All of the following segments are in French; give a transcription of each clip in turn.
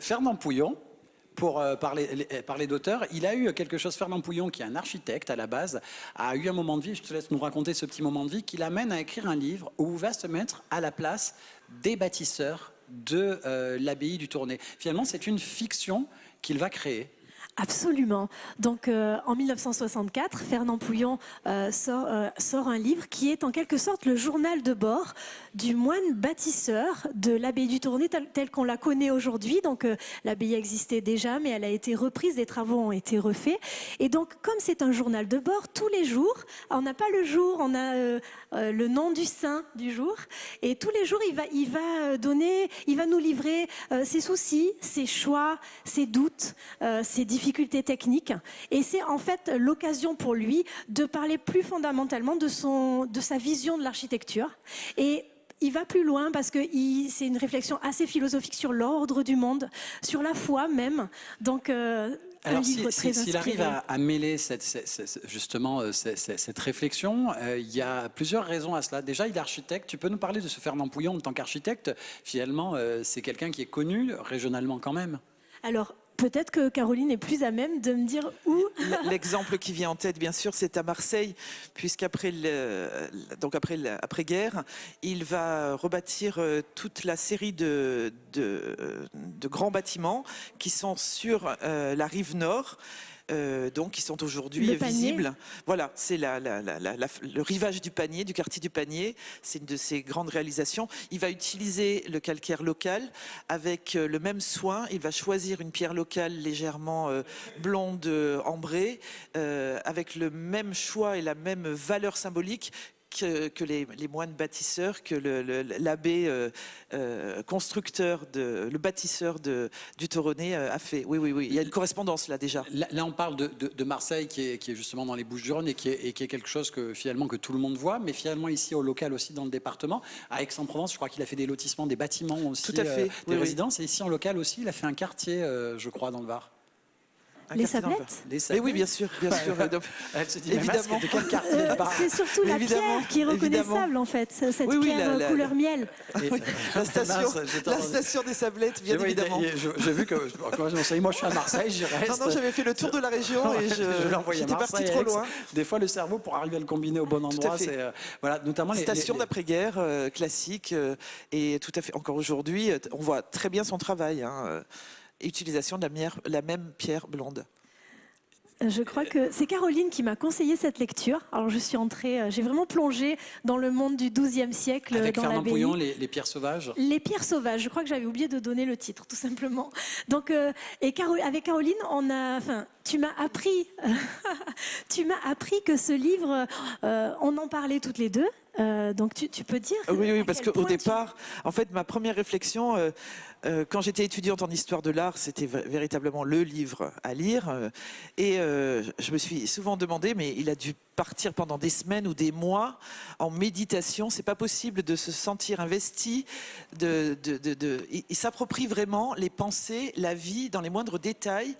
Fernand Pouillon, pour parler d'auteur, il a eu quelque chose, Fernand Pouillon, qui est un architecte à la base, a eu un moment de vie, je te laisse nous raconter ce petit moment de vie, qui l'amène à écrire un livre où il va se mettre à la place des bâtisseurs de l'abbaye du Tournai. Finalement, c'est une fiction qu'il va créer. Absolument. Donc en 1964, Fernand Pouillon sort un livre qui est en quelque sorte le journal de bord du moine bâtisseur de l'abbaye du Tournai tel qu'on la connaît aujourd'hui. Donc l'abbaye existait déjà, mais elle a été reprise, des travaux ont été refaits. Et donc comme c'est un journal de bord, tous les jours, on n'a pas le jour, on a le nom du saint du jour. Et tous les jours, il va nous livrer ses soucis, ses choix, ses doutes, ses difficultés techniques. Et c'est en fait l'occasion pour lui de parler plus fondamentalement de sa vision de l'architecture. Et il va plus loin parce que c'est une réflexion assez philosophique sur l'ordre du monde, sur la foi même. Donc, alors, s'il arrive à mêler justement cette réflexion, il y a plusieurs raisons à cela. Déjà, il est architecte. Tu peux nous parler de ce Fernand Pouillon en tant qu'architecte? Finalement, c'est quelqu'un qui est connu régionalement quand même. Alors, peut-être que Caroline est plus à même de me dire où. L'exemple qui vient en tête, bien sûr, c'est à Marseille, puisqu'après après-guerre, il va rebâtir toute la série de grands bâtiments qui sont sur la rive nord. Donc qui sont aujourd'hui visibles. Voilà, c'est le rivage du Panier, du quartier du Panier. C'est une de ses grandes réalisations. Il va utiliser le calcaire local avec le même soin. Il va choisir une pierre locale légèrement blonde, ambrée, avec le même choix et la même valeur symbolique que les moines bâtisseurs, que l'abbé constructeur, le bâtisseur du Toronnet a fait. Oui, il y a une correspondance là déjà. Là on parle de Marseille qui est justement dans les Bouches-du-Rhône et qui est quelque chose que finalement que tout le monde voit, mais finalement ici au local aussi dans le département. À Aix-en-Provence, je crois qu'il a fait des lotissements, des bâtiments aussi, tout à fait, des résidences. Et ici en local aussi, il a fait un quartier, je crois, dans le Var. Les sablettes. Mais oui, bien sûr. Elle se dit, évidemment. de quel quartier c'est surtout la pierre qui est reconnaissable en fait, cette pierre couleur miel. La station des sablettes, bien évidemment. J'ai vu que, moi je suis à Marseille, j'y reste. Non, j'avais fait le tour de la région et j'étais parti trop loin. Des fois, le cerveau, pour arriver à le combiner au bon endroit, c'est voilà, notamment station d'après-guerre classique et tout à fait. Encore aujourd'hui, on voit très bien son travail. Utilisation de la même pierre blonde. Je crois que c'est Caroline qui m'a conseillé cette lecture. Alors je suis entrée, j'ai vraiment plongé dans le monde du XIIe siècle. Avec dans Fernand l'abbaye. Pouillon, les pierres sauvages. Les pierres sauvages. Je crois que j'avais oublié de donner le titre, tout simplement. Donc, avec Caroline, tu m'as appris, que ce livre, on en parlait toutes les deux. Donc tu peux dire. Oui, parce qu'au départ, en fait, ma première réflexion, quand j'étais étudiante en histoire de l'art, c'était véritablement le livre à lire. Et je me suis souvent demandé, mais il a dû partir pendant des semaines ou des mois en méditation. C'est pas possible de se sentir investi. Il s'approprie vraiment les pensées, la vie dans les moindres détails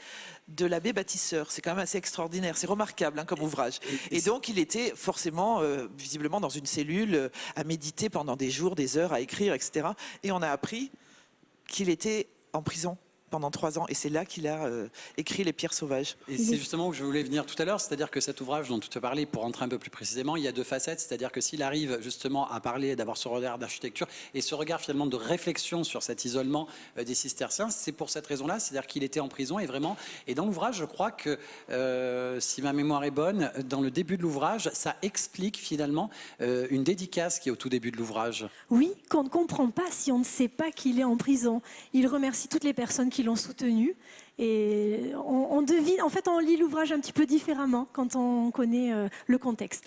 de l'abbé bâtisseur. C'est quand même assez extraordinaire, c'est remarquable comme ouvrage. Et donc il était forcément, visiblement dans une cellule, à méditer pendant des jours, des heures, à écrire, etc. Et on a appris qu'il était en prison pendant 3 ans, et c'est là qu'il a écrit Les Pierres Sauvages. Et c'est justement où je voulais venir tout à l'heure, c'est-à-dire que cet ouvrage dont tu te parlais, pour rentrer un peu plus précisément, il y a 2 facettes, c'est-à-dire que s'il arrive justement à parler, d'avoir ce regard d'architecture et ce regard finalement de réflexion sur cet isolement des cisterciens, c'est pour cette raison-là, c'est-à-dire qu'il était en prison et vraiment, et dans l'ouvrage, je crois que, si ma mémoire est bonne, dans le début de l'ouvrage, ça explique finalement une dédicace qui est au tout début de l'ouvrage. Oui, qu'on ne comprend pas si on ne sait pas qu'il est en prison. Il remercie toutes les personnes qui l'ont soutenu. Et on devine, en fait, on lit l'ouvrage un petit peu différemment quand on connaît le contexte.